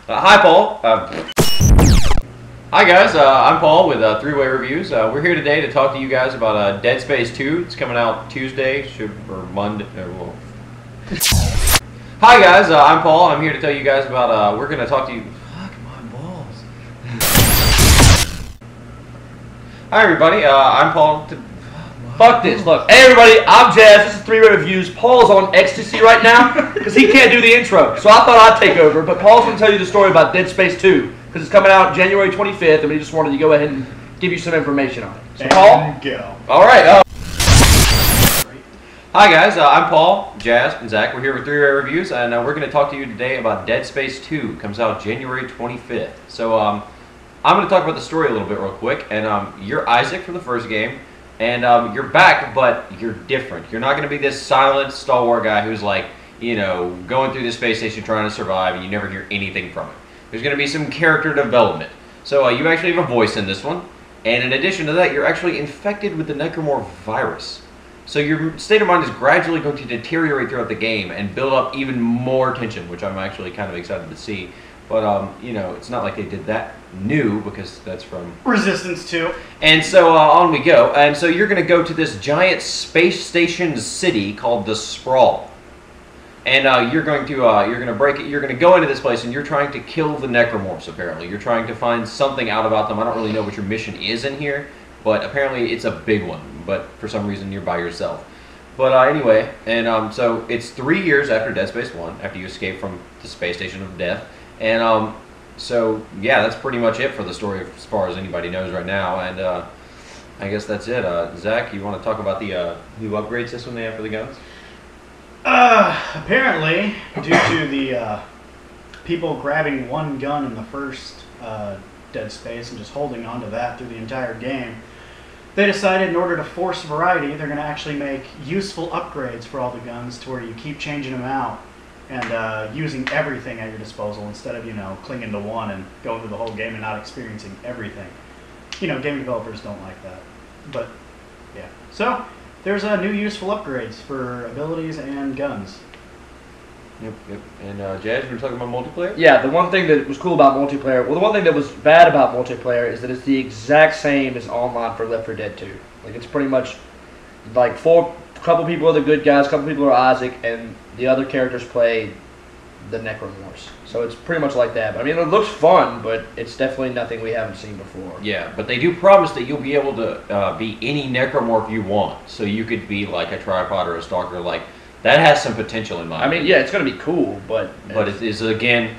Hi, Paul. Hi, guys. I'm Paul with ThreeWayReviews. We're here today to talk to you guys about Dead Space 2. It's coming out Tuesday or Monday. Hi, guys. I'm Paul. I'm here to tell you guys about. We're going to talk to you. Fuck my balls. Hi, everybody. I'm Paul. Fuck this. Look, hey everybody, I'm Jazz. This is ThreeWayReviews. Paul's on ecstasy right now because he can't do the intro. So I thought I'd take over, but Paul's going to tell you the story about Dead Space 2 because it's coming out January 25th, and we just wanted to go ahead and give you some information on it. So Paul, go. All right. Hi guys, I'm Paul, Jazz, and Zach. We're here with ThreeWayReviews, and we're going to talk to you today about Dead Space 2. It comes out January 25th. So I'm going to talk about the story a little bit real quick. And you're Isaac from the first game. And you're back, but you're different. You're not going to be this silent, stalwart guy who's like, you know, going through the space station trying to survive, and you never hear anything from it. There's going to be some character development. So you actually have a voice in this one. And in addition to that, you're actually infected with the Necromorph virus. So your state of mind is gradually going to deteriorate throughout the game and build up even more tension, which I'm actually kind of excited to see. But, you know, it's not like they did that new, because that's from Resistance 2. And so on we go. And so you're going to go to this giant space station city called the Sprawl. And you're going to break it. You're going to go into this place, and you're trying to kill the Necromorphs, apparently. You're trying to find something out about them. I don't really know what your mission is in here, but apparently it's a big one. But for some reason, you're by yourself. But anyway, and so it's 3 years after Dead Space 1, after you escape from the space station of death. And so yeah, that's pretty much it for the story as far as anybody knows right now. And I guess that's it. Zach, you want to talk about the new upgrade system they have for the guns? Apparently, due to the people grabbing one gun in the first Dead Space and just holding on to that through the entire game, they decided in order to force variety, they're going to actually make useful upgrades for all the guns to where you keep changing them out and using everything at your disposal instead of, you know, clinging to one and going through the whole game and not experiencing everything. You know, game developers don't like that. But, yeah. So, there's new useful upgrades for abilities and guns. Yep. And Jazz, you were talking about multiplayer? yeah, the one thing that was cool about multiplayer, well, the one thing that was bad about multiplayer is that it's the exact same as online for Left 4 Dead 2. Like, it's pretty much like a couple people are the good guys, a couple people are Isaac, and the other characters play the Necromorphs. So it's pretty much like that. But, I mean, it looks fun, but it's definitely nothing we haven't seen before. Yeah, but they do promise that you'll be able to be any Necromorph you want. So you could be like a tripod or a stalker. Like, that has some potential in mind. I mean, yeah, it's going to be cool, but it is, again,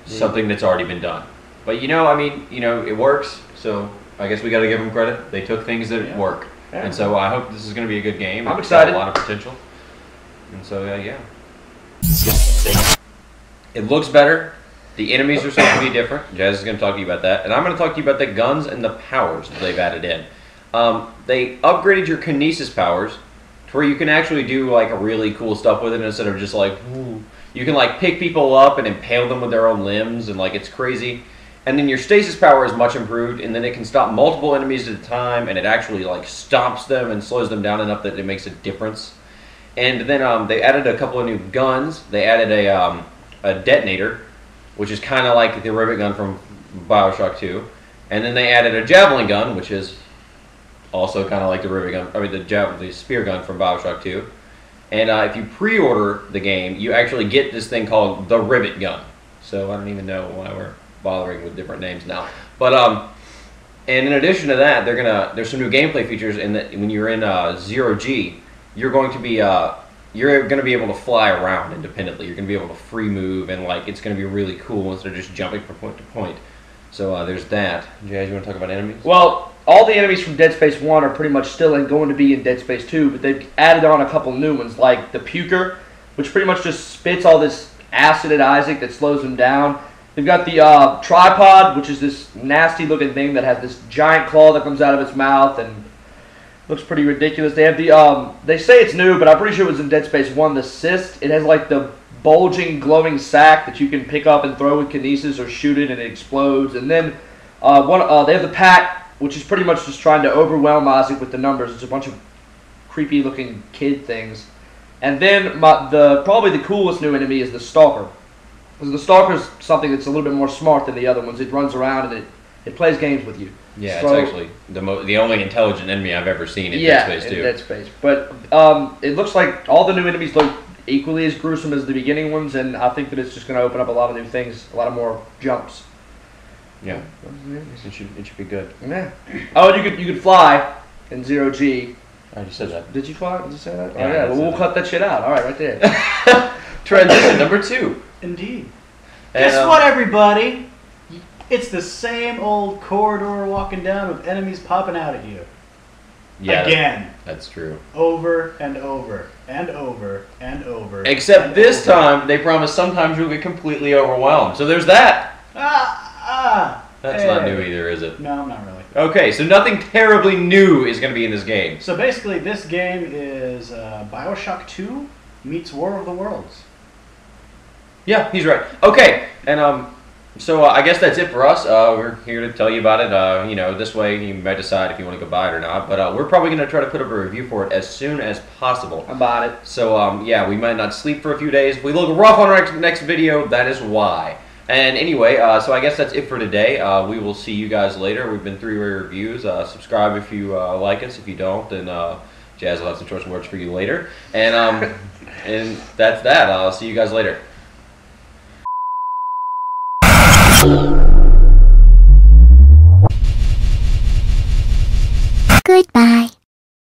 something that's already been done. But, you know, I mean, you know, it works. So I guess we got to give them credit. They took things that work. Yeah. And so I hope this is going to be a good game. I'm excited. It's got a lot of potential. And so, yeah. It looks better. The enemies are supposed to be different. Jazz is going to talk to you about that. And I'm going to talk to you about the guns and the powers that they've added in. They upgraded your kinesis powers to where you can actually do like really cool stuff with it instead of just like, ooh. You can like pick people up and impale them with their own limbs, and like it's crazy. And then your stasis power is much improved, and then it can stop multiple enemies at a time, and it actually like stops them and slows them down enough that it makes a difference. And then they added a couple of new guns. They added a detonator, which is kind of like the rivet gun from BioShock 2. And then they added a javelin gun, which is also kind of like the rivet gun. I mean, the spear gun from BioShock 2. And if you pre-order the game, you actually get this thing called the rivet gun. So I don't even know why we're bothering with different names now. But and in addition to that, there's some new gameplay features in that when you're in 0G, you're going to be able to fly around independently. You're going to be able to free move, and like it's going to be really cool instead of just jumping from point to point. So there's that. Jazz, you want to talk about enemies? Well, all the enemies from Dead Space 1 are pretty much still going to be in Dead Space 2, but they've added on a couple new ones, like the Puker, which pretty much just spits all this acid at Isaac that slows him down. They've got the Tripod, which is this nasty-looking thing that has this giant claw that comes out of its mouth and looks pretty ridiculous. They have the, they say it's new, but I'm pretty sure it was in Dead Space 1, the Cyst. It has like the bulging, glowing sack that you can pick up and throw with kinesis or shoot it and it explodes. And then they have the Pack, which is pretty much just trying to overwhelm Isaac with the numbers. It's a bunch of creepy-looking kid things. And then probably the coolest new enemy is the Stalker. Because the Stalker's something that's a little bit more smart than the other ones. It runs around and it plays games with you. Yeah, So- it's actually the only intelligent enemy I've ever seen in Yeah, Dead Space in 2. Dead Space. But it looks like all the new enemies look equally as gruesome as the beginning ones, and I think that it's just going to open up a lot of new things, a lot of more jumps. Yeah, it should be good. Yeah. Oh, and you could fly in 0G. I just said that. Did you fly? Did you say that? Yeah, Oh, I yeah. did Well, say we'll that. cut that shit out. All right, right there. Transition number 2. Indeed. And, Guess what, everybody? It's the same old corridor walking down with enemies popping out at you. Yeah, Again. that's true. Over and over and over and over. Except and this over. time, they promise sometimes you'll get completely overwhelmed. So there's that. That's not Hey. new either, is it? No, not really. Okay, so nothing terribly new is going to be in this game. So basically, this game is Bioshock 2 meets War of the Worlds. Yeah, he's right. Okay, and so I guess that's it for us. We're here to tell you about it. This way you might decide if you want to go buy it or not. But we're probably going to try to put up a review for it as soon as possible. About it. So yeah, we might not sleep for a few days. If we look rough on our next video, that is why. And anyway, so I guess that's it for today. We will see you guys later. We've been Three-Way Reviews. Subscribe if you like us. If you don't, then Jazz will have some choice words for you later. And and that's that. I'll see you guys later. Goodbye.